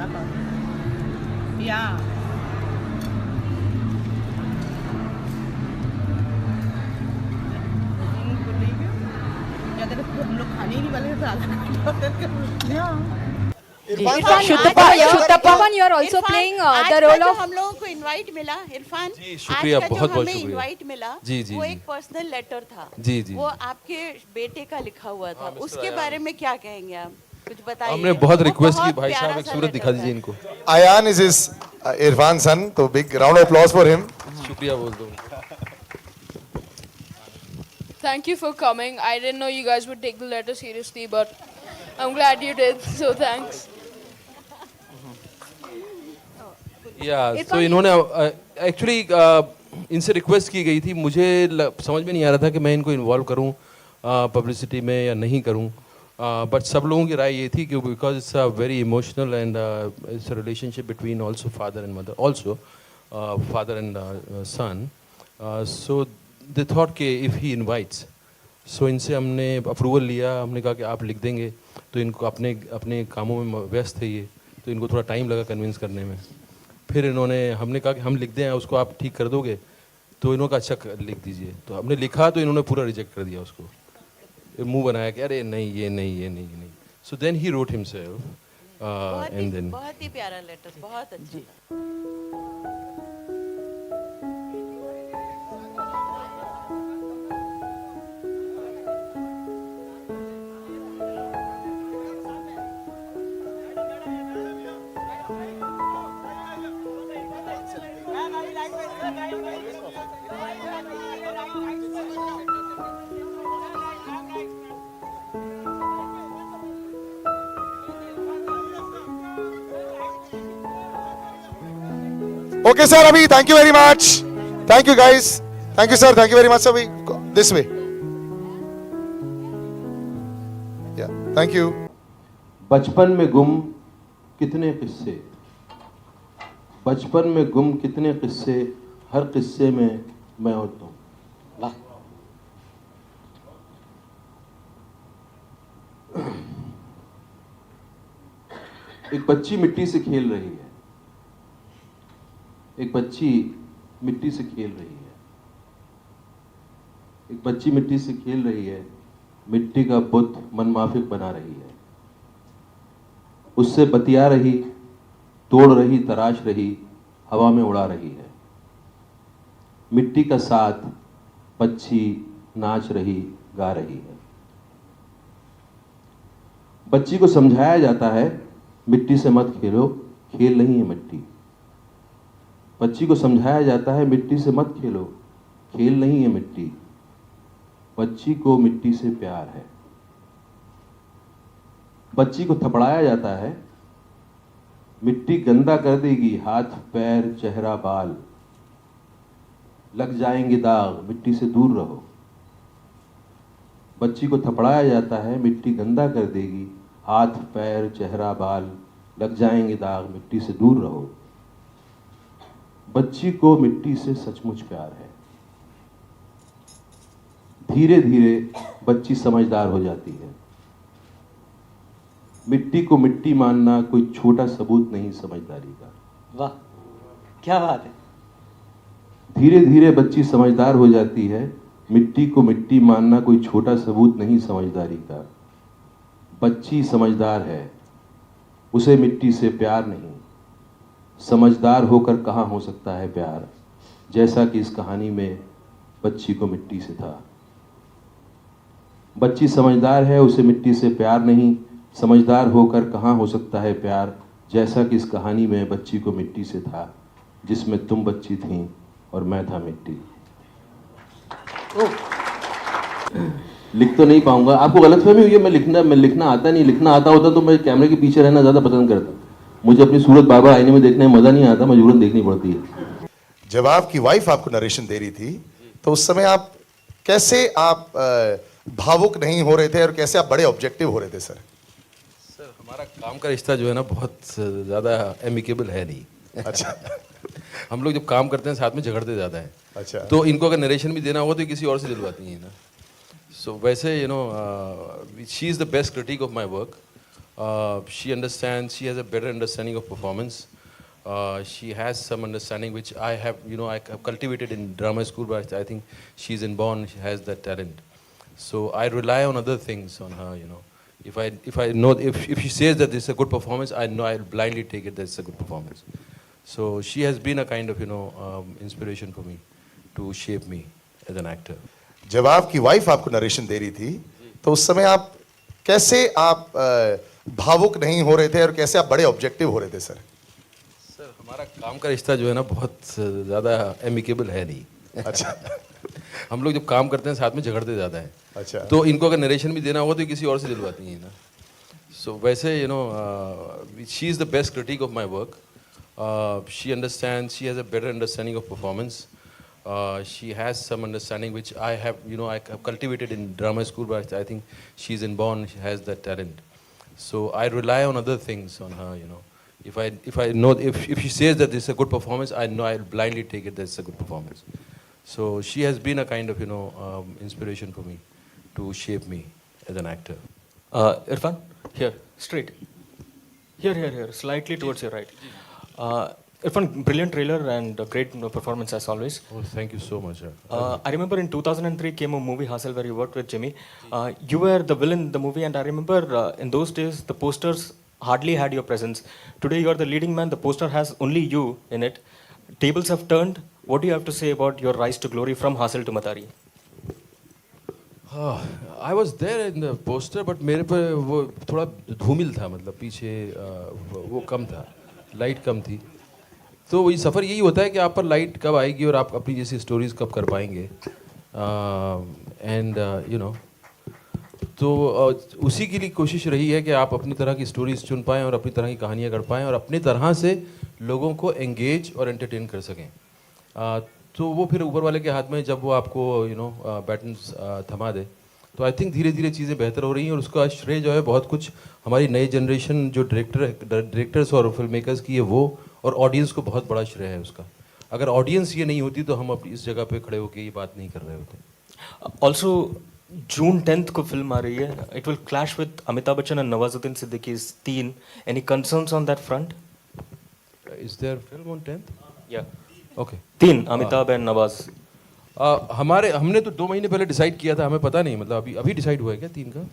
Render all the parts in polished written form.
खाना खाओ या अगर हम लोग खाने ही नहीं वाले तो आधा Shuttappan, you are also playing the role of. हम लोगों को इनवाइट मिला इरफान, जी, शुक्रिया, आज का जो बहुत बहुत हमें शुक्रिया। इनवाइट मिला जी, जी, वो जी। एक पर्सनल लेटर था। जी, जी, वो जी। आपके बेटे का लिखा हुआ था, मिस्टर उसके अयान। बारे में क्या कहेंगे आप? कुछ बताइए। हमने बहुत वो रिक्वेस्ट की बहुत भाई प्यारा साहब एक सा सूरत लेटर दिखा था। दीजिए इनको। Ayan is his Irfan's son, so big round of applause for him. शुक्रिया बोल दो। Thank you for coming. I didn't know you guys would take the letter seriously, but I'm glad you did. So thanks. या तो इरफान, इन्होंने actually इनसे request की गई थी, मुझे समझ में नहीं आ रहा था कि मैं इनको इन्वॉल्व करूं पब्लिसिटी में या नहीं करूं, बट सब लोगों की राय ये थी कि because it's a very emotional and it's a relationship between also father and mother, also father and son, so they thought कि इफ़ ही इनवाइट्स, सो इनसे हमने अप्रूवल लिया। हमने कहा कि आप लिख देंगे, तो इनको अपने अपने कामों में व्यस्त थे ये, तो इनको थोड़ा टाइम लगा कन्विंस करने में। फिर इन्होंने, हमने कहा कि हम लिख दें, उसको आप ठीक कर दोगे, तो इन्होंने कहा अच्छा लिख दीजिए। तो हमने लिखा तो इन्होंने पूरा रिजेक्ट कर दिया उसको, मुंह बनाया कि अरे नहीं ये नहीं ये नहीं ये नहीं। So then he wrote himself and then बहुत ही प्यारा लेटर, बहुत अच्छा था। Okay, sir, Abhi, thank you very much. Thank you, guys. Thank you, sir. Thank you very much, Abhi. This way. Yeah, thank you. बचपन में गुम कितने किस्से, बचपन में गुम कितने किस्से, हर किस्से में मैं और तुम। वाह, एक बच्ची मिट्टी से खेल रही है, एक बच्ची मिट्टी से खेल रही है, एक बच्ची मिट्टी से खेल रही है, मिट्टी का बुत मनमाफिक बना रही है, उससे बतिया रही, तोड़ रही, तराश रही, हवा में उड़ा रही है। मिट्टी का साथ पक्षी नाच रही, गा रही है। बच्ची को समझाया जाता है मिट्टी से मत खेलो, खेल नहीं है मिट्टी। बच्ची को समझाया जाता है मिट्टी से मत खेलो, खेल नहीं है मिट्टी। बच्ची को मिट्टी से प्यार है। बच्ची को थपड़ाया जाता है मिट्टी गंदा कर देगी, हाथ पैर चेहरा बाल, लग जाएंगे दाग, मिट्टी से दूर रहो। बच्ची को थपड़ाया जाता है मिट्टी गंदा कर देगी, हाथ पैर चेहरा बाल, लग जाएंगे दाग, मिट्टी से दूर रहो। बच्ची को मिट्टी से सचमुच प्यार है। धीरे धीरे बच्ची समझदार हो जाती है। मिट्टी को मिट्टी मानना कोई छोटा सबूत नहीं समझदारी का। वाह, क्या बात है। धीरे धीरे बच्ची समझदार हो जाती है। मिट्टी को मिट्टी मानना कोई छोटा सबूत नहीं समझदारी का। बच्ची समझदार है, उसे मिट्टी से प्यार नहीं। समझदार होकर कहाँ हो सकता है प्यार, जैसा कि इस कहानी में बच्ची को मिट्टी से था। बच्ची समझदार है, उसे मिट्टी से प्यार नहीं। समझदार होकर कहाँ हो सकता है प्यार, जैसा कि इस कहानी में बच्ची को मिट्टी से था, जिसमें तुम बच्ची थीं और मैं था मिट्टी। लिख तो नहीं पाऊंगा, आपको गलतफहमी हुई है। मैं लिखना आता नहीं। लिखना आता होता तो मैं कैमरे के पीछे रहना ज़्यादा पसंद करता। मुझे अपनी सूरत बार बार आईने में देखने में मज़ा नहीं आता, मजबूरन देखनी पड़ती है। जब आपकी वाइफ आपको नरेशन दे रही थी, तो उस समय आप कैसे भावुक नहीं हो रहे थे और कैसे आप बड़े ऑब्जेक्टिव हो रहे थे सर? सर हमारा काम का रिश्ता जो है ना बहुत ज़्यादा एमिकेबल है नहीं। अच्छा। हम लोग जब काम करते हैं साथ में झगड़ते ज़्यादा हैं। अच्छा। तो इनको अगर नरेशन भी देना होगा तो किसी और से दिलवाती हैं ना। सो वैसे she is the best critic of my work. She understands. She has a better understanding of performance. She has some understanding which I have. I have cultivated in drama school, but I think she's inborn. She has that talent. So I rely on other things on her. If I know if she says that this is a good performance, I know I'll blindly take it that it's a good performance. So she has been a kind of inspiration for me to shape me as an actor. जब आपकी wife आपको narration दे रही थी तो उस समय आप कैसे आप भावुक नहीं हो रहे थे और कैसे आप बड़े ऑब्जेक्टिव हो रहे थे सर? सर हमारा काम का रिश्ता जो है ना बहुत ज़्यादा एमिकेबल है नहीं। अच्छा। हम लोग जब काम करते हैं साथ में झगड़ते ज़्यादा हैं। अच्छा। तो इनको अगर नरेशन भी देना होगा तो किसी और से दिलवाती हैं ना। सो वैसे she is the best critic of my work. She understand. She has a better understanding of performance. She has some understanding which I have. I have cultivated in drama school, but I think she's inborn. She has that talent. So I rely on other things on her. If I know if she says that this is a good performance, I know I'll blindly take it that it's a good performance. So she has been a kind of inspiration for me to shape me as an actor. Irfan, here, straight. Here, slightly towards your right. Irfan, brilliant trailer and a great performance as always. Oh, thank you so much. I remember in 2003 came a movie Hustle where you worked with Jimmy. You were the villain in the movie, and I remember in those days the posters hardly had your presence. Today you are the leading man. The poster has only you in it. Tables have turned. What do you have to say about your rise to glory from Hustle to Matari? I was there in the poster, but मेरे पे वो थोड़ा धूमिल था, मतलब पीछे वो कम था, लाइट कम थी. तो वही सफ़र यही होता है कि आप पर लाइट कब आएगी और आप अपनी जैसी स्टोरीज कब कर पाएंगे. एंड तो उसी के लिए कोशिश रही है कि आप अपनी तरह की स्टोरीज चुन पाएँ और अपनी तरह की कहानियाँ कर पाएँ और अपनी तरह से लोगों को एंगेज और एंटरटेन कर सकें. तो वो फिर ऊपर वाले के हाथ में जब वो आपको बैटन थमा दे, तो आई थिंक धीरे धीरे चीज़ें बेहतर हो रही हैं. और उसका श्रेय जो है बहुत कुछ हमारी नई जनरेशन जो डायरेक्टर्स और फिल्म मेकर्स की है वो, और ऑडियंस को बहुत बड़ा श्रेय है उसका. अगर ऑडियंस ये नहीं होती तो हम अपनी इस जगह पे खड़े होकर ये बात नहीं कर रहे होते. ऑल्सो जून 10th को फिल्म आ रही है. It will clash with Amitabh Bachchan and Nawazuddin Siddiqui's 3. Any concerns on that front? Is there film on 10th? या ओके. 3 अमिताभ एंड नवाज. हमने तो 2 महीने पहले डिसाइड किया था, हमें पता नहीं, मतलब अभी डिसाइड हुआ है क्या 3 का?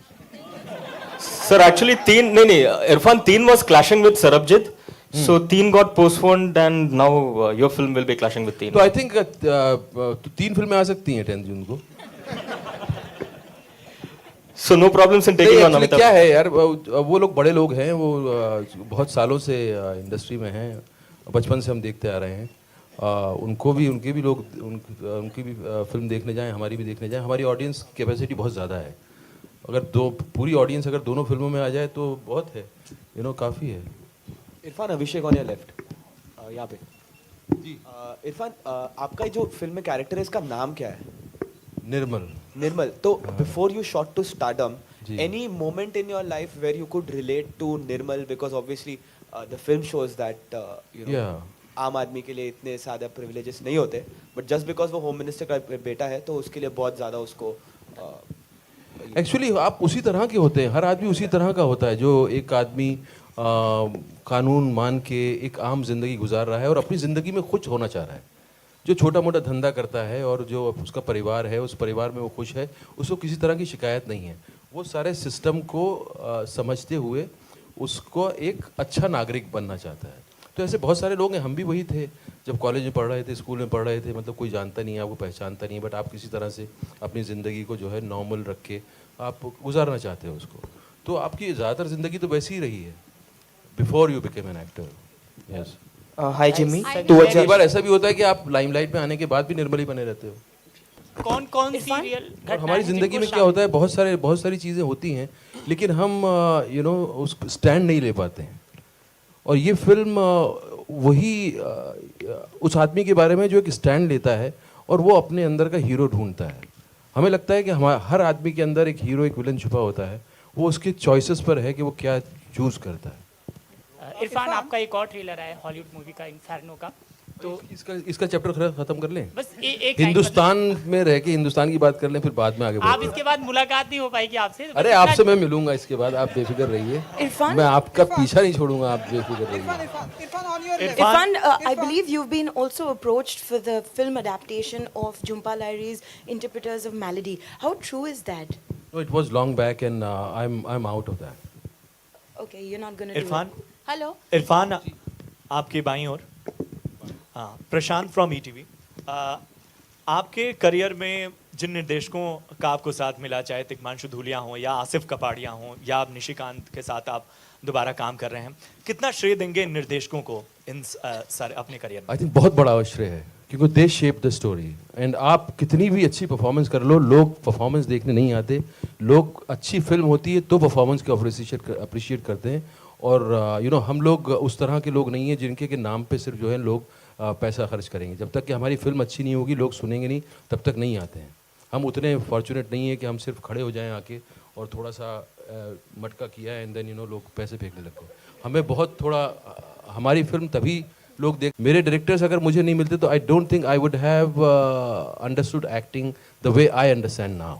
सर एक्चुअली 3 नहीं Irfan 3 was clashing with Sarabjit. So 3 got postponed and now your film will be clashing with 3. तो आई थिंक 3 फिल्में आ सकती हैं 10 जून को. So no problems in taking on Actually Amitabh. क्या है यार, वो लोग बड़े लोग हैं, वो बहुत सालों से इंडस्ट्री में हैं, बचपन से हम देखते आ रहे हैं. उनकी भी फिल्म देखने जाएं, हमारी भी देखने जाएं. हमारी ऑडियंस कैपेसिटी बहुत ज़्यादा है. अगर पूरी ऑडियंस अगर दोनों फिल्मों में आ जाए तो बहुत है, काफ़ी है. इरफान, अभिषेक ऑन योर लेफ्ट, यहाँ पे जी. इरफान, आपका जो फिल्म में कैरेक्टर है इसका नाम क्या है? निर्मल. तो before you shot to stardom, any moment in your life where you could relate to Nirmal? Because obviously the film shows that आम आदमी के लिए इतने ज़्यादा प्रिविलेजेस नहीं होते, बट जस्ट बिकॉज वो होम मिनिस्टर का बेटा है तो उसके लिए बहुत ज़्यादा उसको एक्चुअली आप उसी तरह के होते हैं. हर आदमी उसी तरह का होता है जो एक आदमी कानून मान के एक आम जिंदगी गुजार रहा है और अपनी ज़िंदगी में खुश होना चाह रहा है. जो छोटा मोटा धंधा करता है और जो उसका परिवार है, उस परिवार में वो खुश है, उसको किसी तरह की शिकायत नहीं है. वो सारे सिस्टम को समझते हुए उसको एक अच्छा नागरिक बनना चाहता है. तो ऐसे बहुत सारे लोग हैं. हम भी वही थे जब कॉलेज में पढ़ रहे थे, स्कूल में पढ़ रहे थे. मतलब कोई जानता नहीं है, आपको पहचानता नहीं है, बट आप किसी तरह से अपनी ज़िंदगी को जो है नॉर्मल रख के आप गुजारना चाहते हो उसको. तो आपकी ज़्यादातर ज़िंदगी तो वैसी ही रही है before you became an actor. Yes. Hi Jimmy. कई बार ऐसा भी होता है कि आप लाइमलाइट में आने के बाद भी निर्मल ही बने रहते हो. कौन सीरियल और हमारी ज़िंदगी में क्या होता है, बहुत सारी चीज़ें होती हैं, लेकिन हम उस स्टैंड नहीं ले पाते हैं. और ये फिल्म वही उस आदमी के बारे में जो एक स्टैंड लेता है और वो अपने अंदर का हीरो ढूंढता है. हमें लगता है कि हर आदमी के अंदर एक हीरो, एक विलन छुपा होता है. वो उसके चॉइसेस पर है कि वो क्या चूज़ करता है. इरफान, आपका एक और ट्रेलर है हॉलीवुड मूवी का, इन्फर्नो का. तो इसका चैप्टर खत्म कर लें, बस एक हिंदुस्तान में रह के हिंदुस्तान की बात कर लें, फिर बाद में आगे आप बढ़ते हैं। इसके बाद मुलाकात नहीं हो पाएगी आपसे। अरे आपसे मैं मिलूंगा इसके बाद, आप बेफिक्र रहिए। इरफान, मैं आपका पीछा नहीं छोड़ूंगा, आप बेफिक्र रहिए। Irfan, on your left. Irfan, I believe you've been also approached for the film adaptation of Jhumpa Lahiri's Interpreters of Melody. How true is that? No, it was long back and I'm out of that. Okay, you're not going to do Irfan, it. Hello Irfan आपके बाईं ओर, हाँ, प्रशांत from ETV. आपके career में जिन निर्देशकों का आपको साथ मिला, चाहे तिग्मांशु धूलिया हो या आसिफ कपाड़िया हो या अब निशिकांत के साथ आप दोबारा काम कर रहे हैं, कितना श्रेय देंगे इन निर्देशकों को इन सारे अपने करियर में? आई थिंक बहुत बड़ा श्रेय है, क्योंकि दे शेप द स्टोरी। एंड आप कितनी भी अच्छी परफॉर्मेंस कर लो, लोग परफॉर्मेंस देखने नहीं आते। लोग अच्छी फिल्म होती है तो परफॉर्मेंस को अप्रिशिएट करते हैं। और हम लोग उस तरह के लोग नहीं हैं जिनके के नाम पे सिर्फ जो है लोग पैसा खर्च करेंगे। जब तक कि हमारी फिल्म अच्छी नहीं होगी, लोग सुनेंगे नहीं, तब तक नहीं आते हैं। हम उतने फॉर्चुनेट नहीं है कि हम सिर्फ खड़े हो जाएं आके और थोड़ा सा मटका किया एंड देन लोग पैसे फेंकने लगते हैं। हमें बहुत थोड़ा हमारी फिल्म तभी लोग देख, मेरे डायरेक्टर्स अगर मुझे नहीं मिलते तो I don't think I would have understood acting the way I understand now.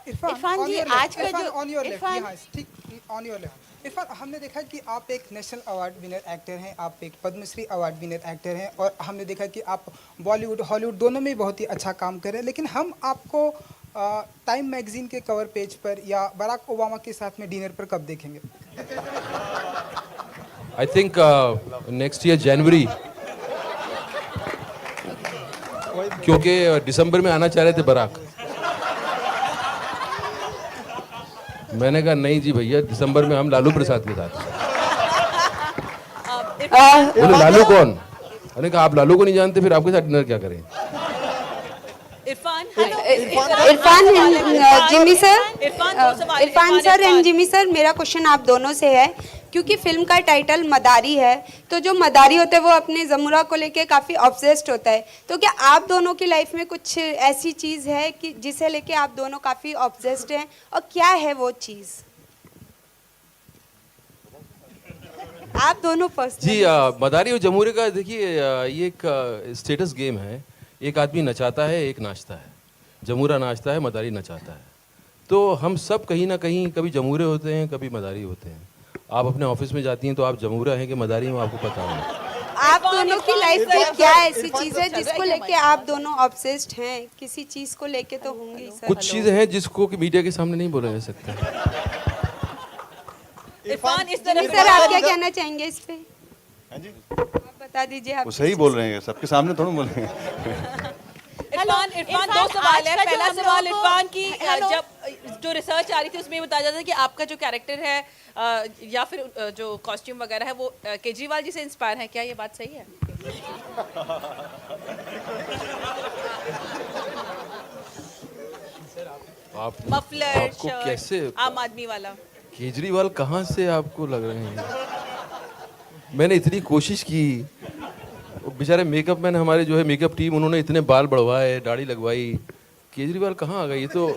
Irrfan ji, आज का जो ऑन योर लेफ्ट, इरफान यहाँ ठीक ऑन योर लेफ्ट। इरफान, हमने देखा कि आप एक नेशनल अवार्ड विनर एक्टर हैं, आप एक पद्मश्री अवार्ड विनर एक्टर हैं, और हमने देखा कि आप बॉलीवुड हॉलीवुड दोनों में बहुत ही अच्छा काम कर रहे हैं। लेकिन हम आपको टाइम मैगजीन के कवर पेज पर या बराक ओबामा के साथ में डिनर पर कब देखेंगे? आई थिंक नेक्स्ट ईयर जनवरी, क्योंकि दिसंबर में आना चाह रहे थे बराक। मैंने कहा नहीं जी भैया, दिसंबर में हम लालू प्रसाद के साथ। बोले लालू कौन? मैंने कहा आप लालू को नहीं जानते, फिर आपके साथ डिनर क्या करें? Irfan Jimmy sir, Irfan sir and Jimmy sir, मेरा क्वेश्चन आप दोनों से है, क्योंकि फिल्म का टाइटल मदारी है, तो जो मदारी होता है वो अपने जमुरा को लेके काफ़ी ऑब्सेस्ड होता है। तो क्या आप दोनों की लाइफ में कुछ ऐसी चीज़ है कि जिसे लेके आप दोनों काफ़ी ऑब्सेस्ड हैं, और क्या है वो चीज़? आप दोनों पर्सनली जी मदारी और जमूरे का देखिए, ये एक स्टेटस गेम है। एक आदमी नचाता है, एक नाचता है। जमूरा नाचता है, मदारी नचाता है। तो हम सब कहीं ना कहीं कभी जमूरे होते हैं, कभी मदारी होते हैं। आप अपने ऑफिस में जाती हैं तो आप जमूरा हैं कि मदारी हैं, आपको पता होगा। आप दोनों की लाइफ में क्या ऐसी चीज़ है जिसको लेके आप दोनों ऑब्सेस्ड हैं? किसी चीज़ को लेके तो होंगे ही सर। कुछ चीज़ें हैं जिसको कि मीडिया के सामने नहीं बोला जा सकता। इरफान, इस जिमी सर, आप क्या कहना चाहेंगे इस पे? आप बता दीजिए। आप वो सही बोल रहे हैं, सबके सामने थोड़ा बोल रहे हैं। इरफान, दो सवाल है। पहला सवाल इरफान की, जब जो रिसर्च आ रही थी उसमें ये बताया जाता है कि आपका जो कैरेक्टर है या फिर जो कॉस्ट्यूम वगैरह है वो केजरीवाल जी से इंस्पायर है, क्या ये बात सही है? मफलर, आपको कैसे आम आदमी वाला केजरीवाल कहाँ से आपको लग रहे हैं? मैंने इतनी कोशिश की, बेचारे मेकअप मैन हमारे जो है मेकअप टीम, उन्होंने इतने बाल बढ़वाए, दाढ़ी लगवाई, केजरीवाल कहाँ आ गई? तो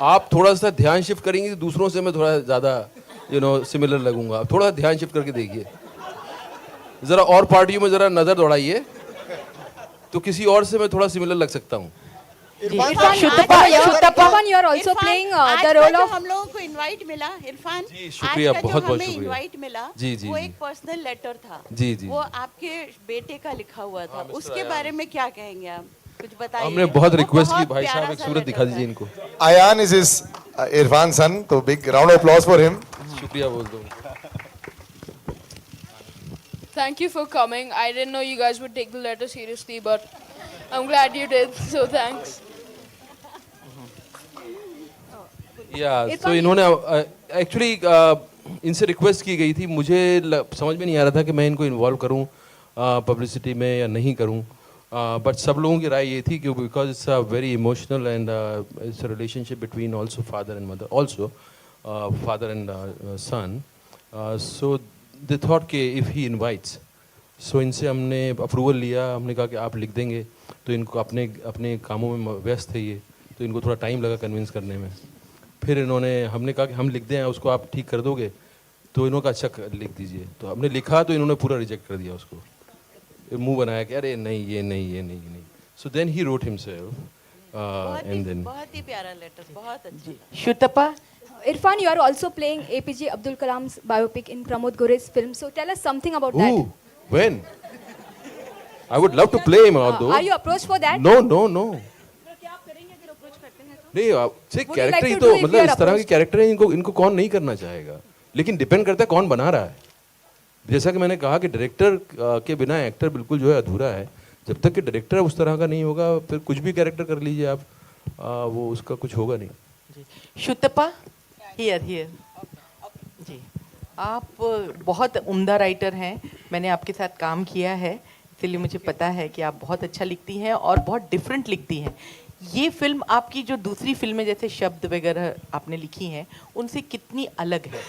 आप थोड़ा सा ध्यान शिफ्ट करेंगे तो दूसरों से मैं थोड़ा ज़्यादा सिमिलर लगूंगा। आप थोड़ा ध्यान शिफ्ट करके देखिए, ज़रा और पार्टियों में ज़रा नज़र दौड़ाइए तो किसी और से मैं थोड़ा सिमिलर लग सकता हूँ। Irfan, you are also playing the role of. हम लोगों को इनवाइट मिला इरफान, जी, शुक्रिया, आज का बहुत जो बहुत हमें शुक्रिया। इनवाइट मिला जी, जी, वो जी। एक पर्सनल लेटर था। जी, जी, वो जी। आपके बेटे का लिखा हुआ था, उसके बारे में क्या कहेंगे आप? कुछ बताइए। हमने बहुत वो रिक्वेस्ट की, बहुत भाई प्यारा साहब एक सा सूरत लेटर दिखा था। दीजिए इनको। Ayan is his Irfan son, तो big round of applause for him. शुक्रिया बोल दो। Thank you for coming. I didn't know you guys would take the letter seriously, but I'm glad you did. So thanks. या तो इन्होंने actually इनसे request की गई थी। मुझे समझ में नहीं आ रहा था कि मैं इनको इन्वॉल्व करूं पब्लिसिटी में या नहीं करूं, बट सब लोगों की राय ये थी कि because it's a very emotional and it's a relationship between also father and mother, also father and son, so they thought कि इफ़ ही इनवाइट्स, सो इनसे हमने अप्रूवल लिया। हमने कहा कि आप लिख देंगे, तो इनको अपने अपने कामों में व्यस्त है ये, तो इनको थोड़ा टाइम लगा कन्विंस करने में। फिर हमने कहा कि हम लिख दें, उसको आप ठीक कर दोगे? तो इन्होंने कहा अच्छा लिख दीजिए। तो हमने लिखा तो इन्होंने पूरा रिजेक्ट कर दिया उसको। मुंह बनाया कि अरे नहीं ये नहीं ये नहीं ये नहीं. So then he wrote himself, and then. बहुत ही प्यारा लेटर, बहुत अच्छा. Shutapa, Irfan, you are also playing APJ Abdul Kalam's biopic in Pramod Gore's film. So tell us something about that. Ooh, when? I would love to play him out though. Are you approached for that? No, no, no. नहीं से Would you character like he to तो do if you मतलब are इस तरह के approached? Character हैं इनको कौन नहीं करना चाहेगा, लेकिन डिपेंड करता है कौन बना रहा है. जैसा कि मैंने कहा कि डायरेक्टर के बिना एक्टर बिल्कुल जो है अधूरा है. जब तक कि डायरेक्टर उस तरह का नहीं होगा फिर कुछ भी कैरेक्टर कर लीजिए आप, वो उसका कुछ होगा नहीं. Shutapa, here. जी, आप बहुत उम्दा राइटर हैं. मैंने आपके साथ काम किया है, इसलिए मुझे पता है कि आप बहुत अच्छा लिखती हैं और बहुत डिफरेंट लिखती हैं. ये फिल्म आपकी जो दूसरी फिल्में जैसे शब्द वगैरह आपने लिखी हैं उनसे कितनी अलग है?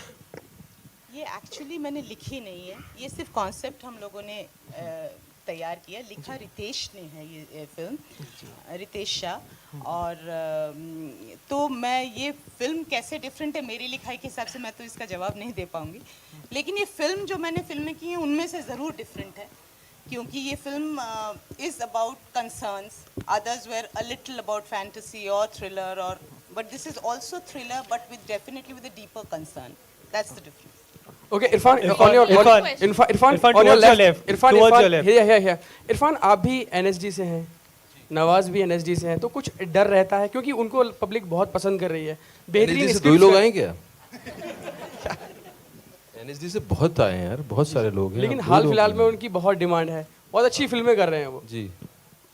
ये एक्चुअली मैंने लिखी नहीं है, ये सिर्फ कॉन्सेप्ट हम लोगों ने तैयार किया. लिखा रितेश ने है ये फिल्म, रितेश शाह. और तो मैं ये फिल्म कैसे डिफरेंट है मेरी लिखाई के हिसाब से मैं तो इसका जवाब नहीं दे पाऊँगी, लेकिन ये फिल्म जो मैंने फिल्में की हैं उनमें से ज़रूर डिफरेंट है, क्योंकि ये film is about concerns. Others were a little about fantasy और थ्रिलर, और but this is also thriller but with definitely with a deeper concern. That's the difference. Okay, Irfan, on your left. Irfan, आप भी NSD से हैं, नवाज भी NSD से हैं, तो कुछ डर रहता है क्योंकि उनको पब्लिक बहुत पसंद कर रही है. NSD से 2 लोग आए क्या? NSD से बहुत आए हैं यार, बहुत सारे लोग हैं. लेकिन हाल फिलहाल में उनकी बहुत डिमांड है, बहुत अच्छी फिल्में कर रहे हैं वो जी.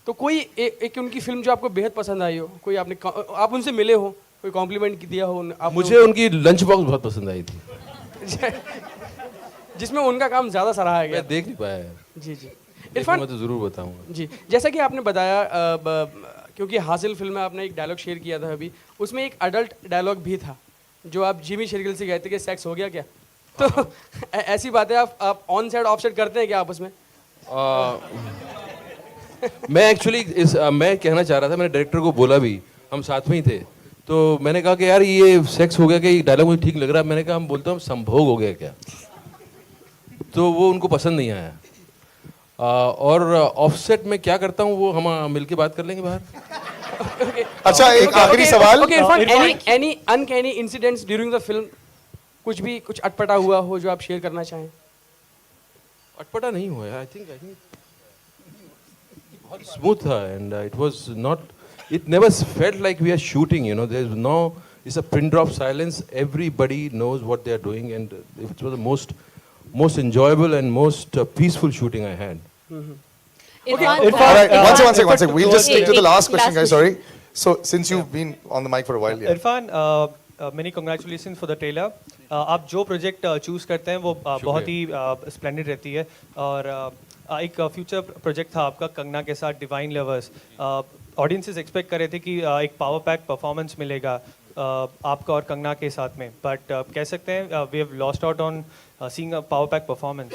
तो कोई एक उनकी फिल्म जो आपको बेहद पसंद आई हो, कोई आप उनसे मिले हो, कोई कॉम्प्लीमेंट दिया हो आप? मुझे उनकी लंच बॉक्स बहुत पसंद आई थी. जिसमें उनका काम ज्यादा सराहा गया. मैं देख नहीं पाया यार. जी. इरफान मैं तो जरूर बताऊंगा. जी, जैसा कि आपने बताया, क्योंकि हासिल फिल्म में आपने एक डायलॉग शेयर किया था अभी, उसमें एक अडल्ट डायलॉग भी था जो आप जिमी शेरगिल से कहते कि सेक्स हो गया क्या? तो ऐसी बातें आप ऑन साइड ऑफ साइड करते हैं क्या आपस में? मैं एक्चुअली मैं कहना चाह रहा था, मैंने डायरेक्टर को बोला भी, हम साथ में ही थे, तो मैंने कहा कि यार ये सेक्स हो गया क्या, ये डायलॉग मुझे ठीक लग रहा है. मैंने कहा हम बोलते हैं संभोग हो गया क्या, तो वो उनको पसंद नहीं आया. और ऑफसेट में क्या करता हूँ वो हम मिलके बात कर लेंगे बाहर. अच्छा, एक आखिरी सवाल. Any uncanny incidents during the film, कुछ अटपटा हुआ हो जो आप शेयर करना चाहें? अटपटा नहीं हुआ यार. आई थिंक बहुत स्मूथ था and it was not, it never felt like we are shooting, you know. There's no, it's a pin drop silence. Everybody knows what they are doing, and it was the most enjoyable and most peaceful shooting I had. Okay. All right, one second. We'll just stick to the last question, guys. Sorry. So since you've been on the mic for a while, yeah. Irfan, many congratulations for the trailer. आप जो project choose करते हैं वो बहुत ही splendid रहती है. और एक फ्यूचर प्रोजेक्ट था आपका कंगना के साथ, डिवाइन लवर्स. ऑडियंसेस एक्सपेक्ट कर रहे थे कि एक पावर पैक परफॉर्मेंस मिलेगा आपका और कंगना के साथ में, बट कह सकते हैं we have lost out on seeing a power pack performance.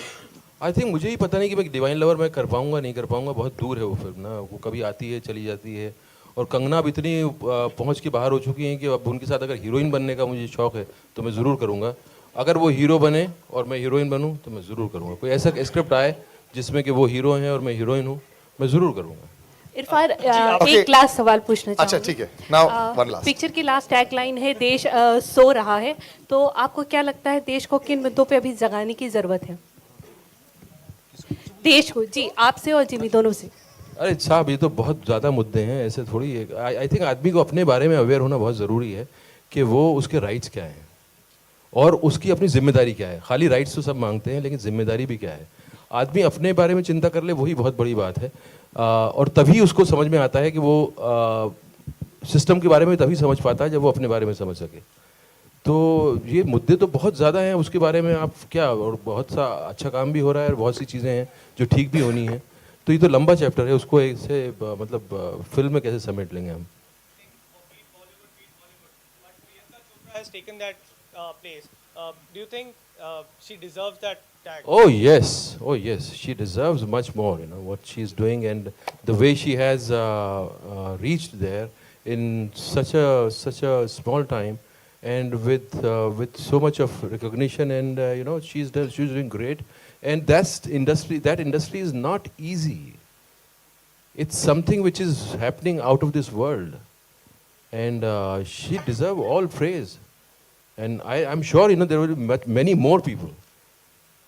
I think मुझे ही पता नहीं कि मैं डिवाइन लवर में कर पाऊंगा नहीं कर पाऊंगा. बहुत दूर है वो फिल्म ना, वो कभी आती है चली जाती है. और कंगना अब इतनी पहुंच के बाहर हो चुकी हैं कि अब उनके साथ अगर हीरोइन बनने का मुझे शौक है तो मैं ज़रूर करूँगा. अगर वो हीरो बने और मैं हीरोइन बनूँ तो मैं ज़रूर करूँगा. कोई ऐसा स्क्रिप्ट आए जिसमें कि वो हीरो हैं और मैं हीरोइन हूँ, मैं ज़रूर करूँगा. इरफान, एक लास्ट सवाल पूछना चाहूँगी. अच्छा ठीक है, नाउ वन लास्ट. पिक्चर की लास्ट टैग लाइन है देश सो रहा है, तो आपको क्या लगता है देश को किन मुद्दों पे अभी जगाने की जरूरत है? देश को, जी, आपसे और जिमी दोनों से. अरे साहब, ये तो बहुत ज़्यादा मुद्दे हैं, ऐसे थोड़ी है. आई थिंक आदमी को अपने बारे में अवेयर होना बहुत ज़रूरी है कि वो उसके राइट्स क्या हैं और उसकी अपनी जिम्मेदारी क्या है. खाली राइट्स तो सब मांगते हैं, लेकिन जिम्मेदारी भी क्या है. आदमी अपने बारे में चिंता कर ले, वही बहुत बड़ी बात है. और तभी उसको समझ में आता है कि वो सिस्टम के बारे में तभी समझ पाता है जब वो अपने बारे में समझ सके. तो ये मुद्दे तो बहुत ज़्यादा हैं, उसके बारे में आप क्या, और बहुत सा अच्छा काम भी हो रहा है और बहुत सी चीज़ें हैं जो ठीक भी होनी है. तो ये तो लंबा चैप्टर है, उसको ऐसे मतलब फिल्म में कैसे समेट लेंगे हम. has taken that place. Do you think she deserves that tag? Oh yes, she deserves much more. You know what she's doing and the way she has reached there in such a small time, and with so much of recognition, and she's doing great. And that industry is not easy. It's something which is happening out of this world. And she deserves all praise. And I'm sure, there will be many more people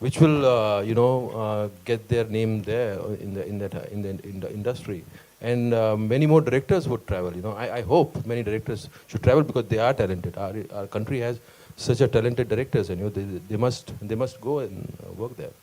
which will, get their name there in the industry. And many more directors would travel. I hope many directors should travel because they are talented. Our country has such a talented directors, and they must go and work there.